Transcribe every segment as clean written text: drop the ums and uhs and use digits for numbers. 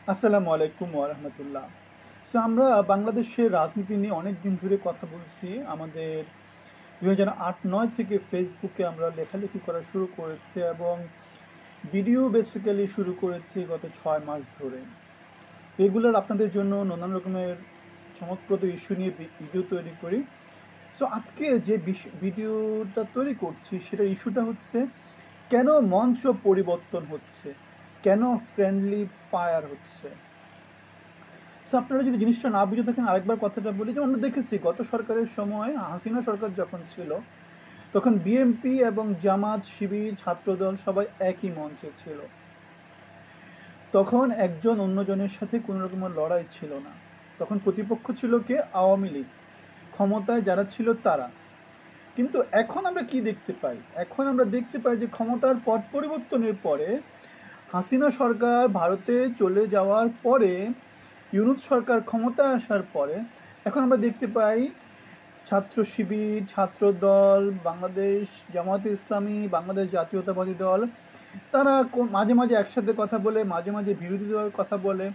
আসসালামু আলাইকুম ওয়া রাহমাতুল্লাহ। সো আমরা বাংলাদেশের রাজনীতি নিয়ে অনেক দিন ধরে কথা বলছি। আমাদের 2008-9 থেকে ফেসবুকে আমরা লেখালেখি করা শুরু করেছি এবং ভিডিও বেসিক্যালি শুরু করেছি গত 6 মাস ধরে। রেগুলার আপনাদের জন্য নানান রকমের চমকপ্রদ ইস্যু নিয়ে ভিডিও তৈরি করি। সো আজকে যে ভিডিওটা তৈরি করছি সেটার ইস্যুটা হচ্ছে কেন মঞ্চ পরিবর্তন হচ্ছে, কেন ফ্রেন্ডলি ফায়ার হচ্ছে। সো আপনারা যদি জিনিসটা না বুঝে থাকেন আরেকবার কথাটা বলি, যেমন আমরা দেখেছি গত সরকারের সময় হাসিনা সরকার যখন ছিল তখন বিএনপি এবং জামাত, শিবির, ছাত্রদল সবাই একই মঞ্চে ছিল। তখন একজন অন্যজনের সাথে কোনো রকমের লড়াই ছিল না। তখন প্রতিপক্ষ ছিল কে? আওয়ামী লীগ। ক্ষমতায় যারা ছিল তারা। কিন্তু এখন আমরা কি দেখতে পাই? এখন আমরা দেখতে পাই যে ক্ষমতার পট পরিবর্তনের পরে হাসিনা সরকার ভারতে চলে যাওয়ার পরে, ইউনূস সরকার ক্ষমতায় আসার পরে এখন আমরা দেখতে পাই ছাত্র শিবির, ছাত্রদল, বাংলাদেশ জামায়াতে ইসলামী, বাংলাদেশ জাতীয়তাবাদী দল, তারা মাঝে মাঝে একসাথে কথা বলে, মাঝে মাঝে বিরোধী দলের কথা বলে।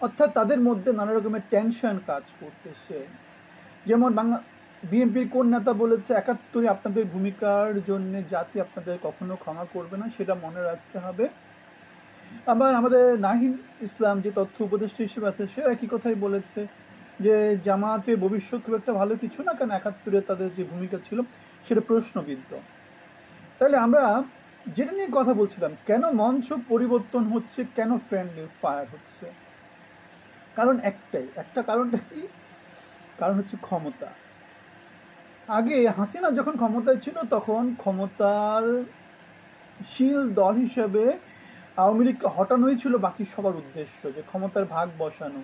অর্থাৎ তাদের মধ্যে নানা রকমের টেনশন কাজ করতেছে। যেমন বিএনপির কোন নেতা বলেছে, ৭১ আপনাদের ভূমিকার জন্য জাতি আপনাদের কখনো ক্ষমা করবে না, সেটা মনে রাখতে হবে। আবার আমাদের নাহিদ ইসলাম যে তথ্য উপদেষ্টা হিসেবে আছে, সে একই কথাই বলেছে যে জামায়াতের ভবিষ্যৎ খুব একটা ভালো কিছু না, কারণ ৭১ তাদের যে ভূমিকা ছিল সেটা প্রশ্নবিদ্ধ। তাহলে আমরা যেটা নিয়ে কথা বলছিলাম, কেন মঞ্চ পরিবর্তন হচ্ছে, কেন ফ্রেন্ডলি ফায়ার হচ্ছে, কারণ একটাই, একটা কারণটা কি? কারণ হচ্ছে ক্ষমতা। আগে হাসিনা যখন ক্ষমতায় ছিল তখন ক্ষমতার শীল দল হিসেবে আওয়ামী লীগকে হটানোই ছিল বাকি সবার উদ্দেশ্য, যে ক্ষমতার ভাগ বসানো।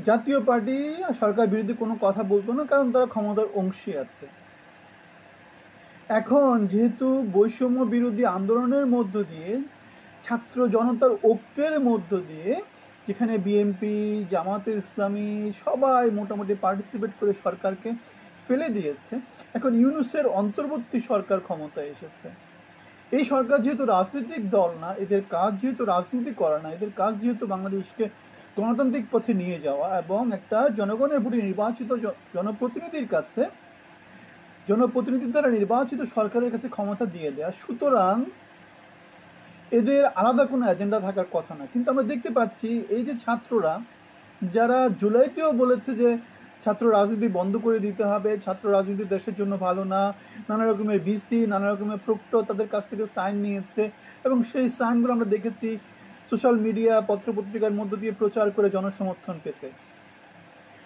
জাতীয় পার্টি সরকার বিরোধী কোনো কথা বলতো না, কারণ তারা ক্ষমতার অংশী আছে। এখন যেহেতু বৈষম্য বিরোধী আন্দোলনের মধ্য দিয়ে, ছাত্র জনতার ঐক্যের মধ্য দিয়ে, যেখানে বিএনপি, জামাতে ইসলামী সবাই মোটামুটি পার্টিসিপেট করে সরকারকে ফেলে দিয়েছে, এখন ইউনূসের অন্তর্বর্তী সরকার ক্ষমতায় এসেছে। এই সরকার যেহেতু রাজনৈতিক দল না, এদের কাজ যেহেতু রাজনীতি করা না, এদের কাজ যেহেতু বাংলাদেশকে গণতান্ত্রিক পথে নিয়ে যাওয়া এবং একটা জনগণের ভোটে নির্বাচিত জনপ্রতিনিধির কাছে, জনপ্রতিনিধি দ্বারা নির্বাচিত সরকারের কাছে ক্ষমতা দিয়ে দেয়া, সুতরাং এদের আলাদা কোনো এজেন্ডা থাকার কথা না। কিন্তু আমরা দেখতে পাচ্ছি এই যে ছাত্ররা, যারা জুলাইতেও বলেছে যে ছাত্র রাজনীতি বন্ধ করে দিতে হবে, ছাত্র রাজনীতি দেশের জন্য ভালো না, নানা রকমের ভিসি, নানা রকমের প্রক্টর তাদের কাছ থেকে সাইন নিয়েছে এবং সেই সাইনগুলো আমরা দেখেছি সোশ্যাল মিডিয়া, পত্রপত্রিকার মধ্য দিয়ে প্রচার করে জনসমর্থন পেতে।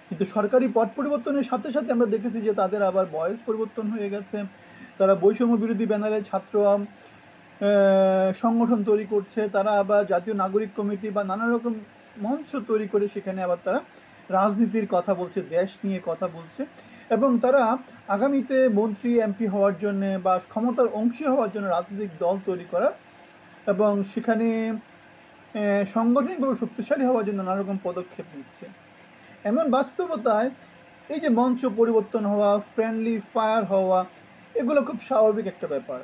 কিন্তু সরকারি পট পরিবর্তনের সাথে সাথে আমরা দেখেছি যে তাদের আবার বয়স পরিবর্তন হয়ে গেছে। তারা বৈষম্য বিরোধী ব্যানারে ছাত্র সংগঠন তৈরি করছে, তারা আবার জাতীয় নাগরিক কমিটি বা নানা রকম মঞ্চ তৈরি করে সেখানে আবার তারা রাজনীতির কথা বলছে, দেশ নিয়ে কথা বলছে এবং তারা আগামীতে মন্ত্রী এমপি হওয়ার জন্য বা ক্ষমতার অংশী হওয়ার জন্য রাজনৈতিক দল তৈরি করার এবং সেখানে সাংগঠনিকভাবে শক্তিশালী হওয়ার জন্য নানা রকম পদক্ষেপ নিচ্ছে। এমন বাস্তবতায় এই যে মঞ্চ পরিবর্তন হওয়া, ফ্রেন্ডলি ফায়ার হওয়া, এগুলো খুব স্বাভাবিক একটা ব্যাপার।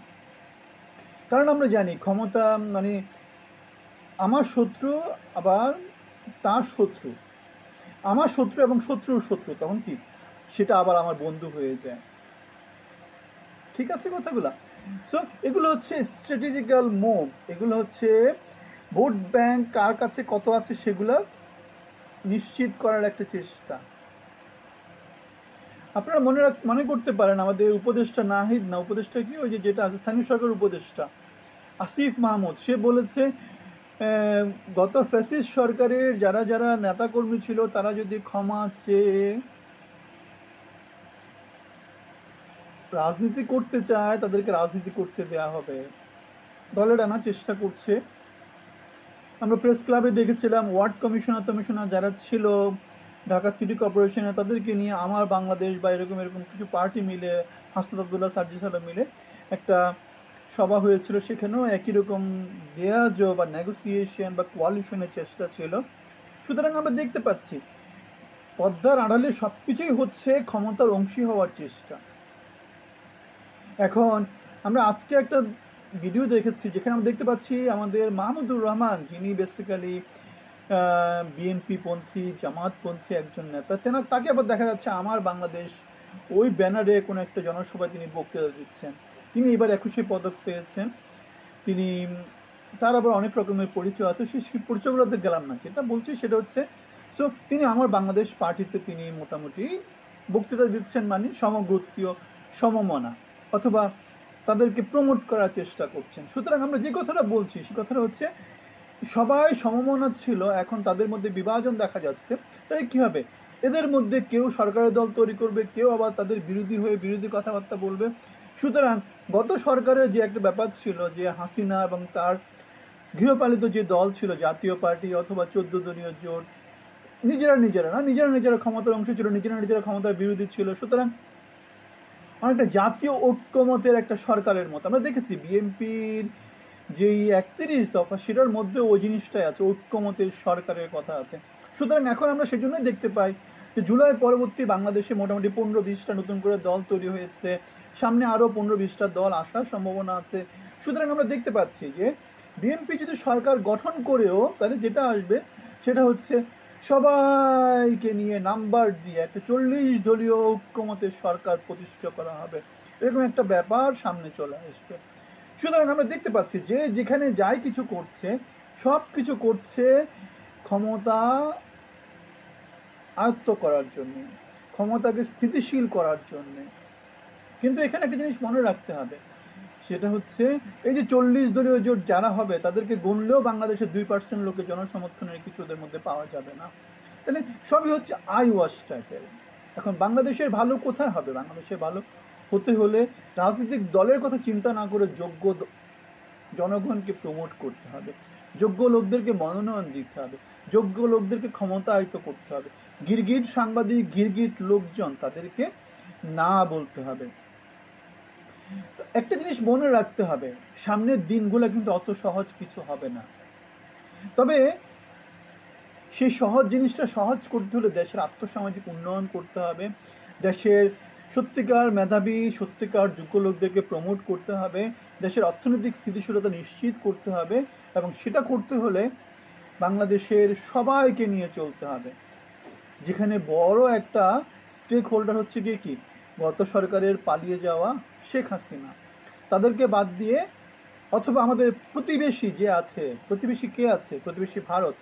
কারণ আমরা জানি ক্ষমতা মানে আমার শত্রু আবার তার শত্রু, আমার শত্রু এবং শত্রুর শত্রু, তখন কি সেটা আবার আমার বন্ধু হয়ে যায়। ঠিক আছে কথাগুলা? সো এগুলো হচ্ছে স্ট্র্যাটেজিক্যাল মুভ, এগুলো হচ্ছে ভোট ব্যাংক কার কাছে কত আছে সেগুলো নিশ্চিত করার একটা চেষ্টা। আপনারা মনে করতে পারেন আমাদের উপদেষ্টা নাহিদ, না উপদেষ্টা কি, ওই যে যেটা আছে স্থানীয় সরকার উপদেষ্টা আসিফ মাহমুদ, সে বলেছে গত ফ্যাসিস্ট সরকারের যারা যারা নেতাকর্মী ছিল তারা যদি ক্ষমা চেয়ে রাজনীতি করতে চায় তাদেরকে রাজনীতি করতে দেয়া হবে। দলের আনার চেষ্টা করছে। আমরা প্রেস ক্লাবে দেখেছিলাম ওয়ার্ড কমিশনার যারা ছিল ঢাকা সিটি কর্পোরেশনে, তাদেরকে নিয়ে আমার বাংলাদেশ বা এরকম এরকম কিছু পার্টি মিলে, হাসনাত আবদুল্লাহ, সার্জি সালাম মিলে একটা সভা হয়েছিল। সেখানেও একই রকম দেয়াজ বা নেগোসিয়েশন বা কোয়ালিশনের চেষ্টা ছিল। সুতরাং আমরা দেখতে পাচ্ছি পদ্মার আড়ালে সব কিছুই হচ্ছে ক্ষমতার অংশী হওয়ার চেষ্টা। এখন আমরা আজকে একটা ভিডিও দেখেছি যেখানে আমরা দেখতে পাচ্ছি আমাদের মাহমুদুর রহমান, যিনি বেসিক্যালি বিএনপি পন্থী, জামাতপন্থী একজন নেতা, তাকে আবার দেখা যাচ্ছে আমার বাংলাদেশ ওই ব্যানারে কোনো একটা জনসভায় তিনি বক্তৃতা দিচ্ছেন। তিনি এবার 21শে পদক পেয়েছেন। তিনি তার আবার অনেক রকমের পরিচয় আছে, সেই পরিচয়গুলোতে গেলাম না। যেটা বলছি সেটা হচ্ছে, সো তিনি আমার বাংলাদেশ পার্টিতে তিনি মোটামুটি বক্তৃতা দিচ্ছেন, মানে সমগোত্রীয় সমমনা, অথবা তাদেরকে প্রমোট করার চেষ্টা করছেন। সুতরাং আমরা যে কথাটা বলছি সে কথাটা হচ্ছে সবাই সমমনা ছিল, এখন তাদের মধ্যে বিভাজন দেখা যাচ্ছে। তাই কী হবে, এদের মধ্যে কেউ সরকারের দল তৈরি করবে, কেউ আবার তাদের বিরোধী হয়ে বিরোধী কথাবার্তা বলবে। সুতরাং গত সরকারের যে একটা ব্যাপার ছিল যে হাসিনা এবং তার গৃহপালিত যে দল ছিল জাতীয় পার্টি অথবা 14 দলীয় জোট, নিজেরা ক্ষমতার অংশ ছিল, নিজেরা ক্ষমতার বিরোধী ছিল। সুতরাং অনেকটা জাতীয় ঐক্যমতের একটা সরকারের মতো আমরা দেখেছি বিএনপির যেই 31 দফা, সেটার মধ্যে ওই জিনিসটাই আছে, ঐক্যমতের সরকারের কথা আছে। সুতরাং এখন আমরা সেজন্যই দেখতে পাই যে জুলাই পরবর্তী বাংলাদেশে মোটামুটি 15-20টা নতুন করে দল তৈরি হয়েছে, সামনে আরও 15-20টা দল আসার সম্ভাবনা আছে। সুতরাং আমরা দেখতে পাচ্ছি যে বিএনপি যদি সরকার গঠন করেও তাহলে যেটা আসবে সেটা হচ্ছে সবাইকে নিয়ে নাম্বার দিয়ে একটা 40 দলীয় ঐক্যমতের সরকার প্রতিষ্ঠা করা হবে, এরকম একটা ব্যাপার সামনে চলে আসবে। সুতরাং আমরা দেখতে পাচ্ছি যে যেখানে যাই কিছু করছে, সব কিছু করছে ক্ষমতা আয়ত্ত করার জন্য, ক্ষমতাকে স্থিতিশীল করার জন্য। কিন্তু এখানে একটা জিনিস মনে রাখতে হবে, সেটা হচ্ছে এই যে 40 দলীয় জোট যারা হবে তাদেরকে গুনলেও বাংলাদেশের 2% লোকের জনসমর্থনের কিছু ওদের মধ্যে পাওয়া যাবে না। তাহলে সবই হচ্ছে আই ওয়াশ টাইপের। এখন বাংলাদেশের ভালো কোথায় হবে? বাংলাদেশের ভালো হতে হলে রাজনৈতিক দলের কথা চিন্তা না করে যোগ্য জনগণকে প্রমোট করতে হবে, যোগ্য লোকদেরকে মনোনয়ন দিতে হবে, যোগ্য লোকদেরকে ক্ষমতায়িত করতে হবে। গিরগিট সাংবাদিক, গিরগিট লোকজন, তাদেরকে না বলতে হবে। তো একটা জিনিস মনে রাখতে হবে, সামনের দিনগুলো কিন্তু অত সহজ কিছু হবে না। তবে সেই সহজ জিনিসটা সহজ করতে হলে দেশের আর্থসামাজিক উন্নয়ন করতে হবে, দেশের সত্যিকার মেধাবী, সত্যিকার যোগ্য লোকদেরকে প্রমোট করতে হবে, দেশের অর্থনৈতিক স্থিতিশীলতা নিশ্চিত করতে হবে, এবং সেটা করতে হলে বাংলাদেশের সবাইকে নিয়ে চলতে হবে। যেখানে বড় একটা স্টেক হোল্ডার হচ্ছে গিয়ে কি, গত সরকারের পালিয়ে যাওয়া শেখ হাসিনা, তাদেরকে বাদ দিয়ে, অথবা আমাদের প্রতিবেশী যে আছে, প্রতিবেশী কে আছে, প্রতিবেশী ভারত,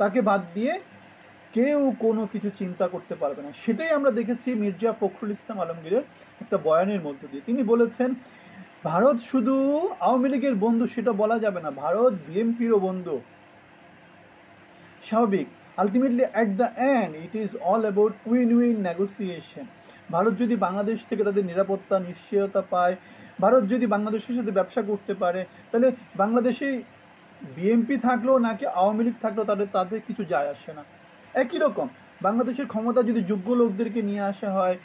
তাকে বাদ দিয়ে কেউ কোনো কিছু চিন্তা করতে পারবে না। সেটাই আমরা দেখেছি মির্জা ফখরুল ইসলাম আলমগীরের একটা বয়ানের মধ্য দিয়ে। তিনি বলেছেন ভারত শুধু আওয়ামী লীগের বন্ধু সেটা বলা যাবে না, ভারত বিএনপিরও বন্ধু। স্বাভাবিক, ultimately at the and it is all about win win negotiation. Bharat যদি বাংলাদেশ থেকে তাদের নিরাপত্তা নিশ্চয়তা পায়, ভারত যদি বাংলাদেশের সাথে ব্যবসা করতে পারে, তাহলে বাংলাদেশে বিএনপি থাকলেও নাকি আওয়ামী লীগ থাকলেও তাদের কিছু যায় আসে না। একই রকম বাংলাদেশের ক্ষমতা যদি যোগ্য লোকদেরকে নিয়ে আসা হয়,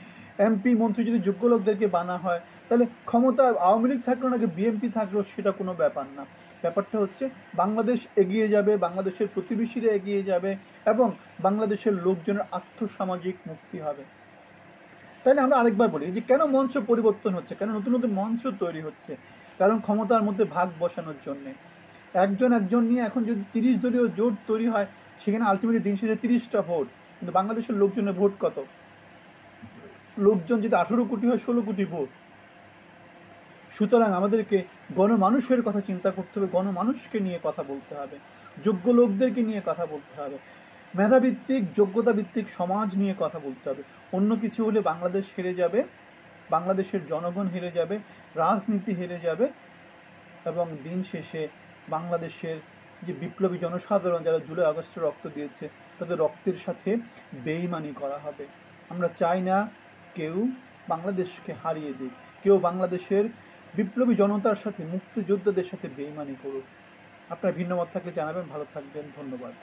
এমপি মন্ত্রী যদি যোগ্য লোকদেরকে বানা হয়, তাহলে ক্ষমতা আওয়ামী লীগ থাকলেও নাকি বিএনপি থাকলেও সেটা কোনো ব্যাপার না। ব্যাপারটা হচ্ছে বাংলাদেশ এগিয়ে যাবে, বাংলাদেশের প্রতিবেশীরা এগিয়ে যাবে, এবং বাংলাদেশের লোকজনের আর্থসামাজিক মুক্তি হবে। তাহলে আমরা আরেকবার বলি যে কেন মঞ্চ পরিবর্তন হচ্ছে, কেন নতুন নতুন মঞ্চ তৈরি হচ্ছে? কারণ ক্ষমতার মধ্যে ভাগ বসানোর জন্যে। একজন নিয়ে এখন যদি 30 দলীয় জোট তৈরি হয়, সেখানে আলটিমেটলি দিন শেষে 30টা ভোট, কিন্তু বাংলাদেশের লোকজনের ভোট কত? লোকজন যদি 18 কোটি হয়, 16 কোটি ভোট। সুতরাং আমাদেরকে গণমানুষের কথা চিন্তা করতে হবে, গণমানুষকে নিয়ে কথা বলতে হবে, যোগ্য লোকদেরকে নিয়ে কথা বলতে হবে, মেধাভিত্তিক যোগ্যতাভিত্তিক সমাজ নিয়ে কথা বলতে হবে। অন্য কিছু হলে বাংলাদেশ হেরে যাবে, বাংলাদেশের জনগণ হেরে যাবে, রাজনীতি হেরে যাবে, এবং দিন শেষে বাংলাদেশের যে বিপ্লবী জনসাধারণ যারা জুলাই আগস্টে রক্ত দিয়েছে, তাদের রক্তের সাথে বেইমানি করা হবে। আমরা চাই না কেউ বাংলাদেশকে হারিয়ে দিক, কেউ বাংলাদেশের বিপ্লবী জনতার সাথে, মুক্তিযোদ্ধাদের সাথে বেইমানি করুক। আপনার ভিন্ন মত থাকলে জানাবেন। ভালো থাকবেন, ধন্যবাদ।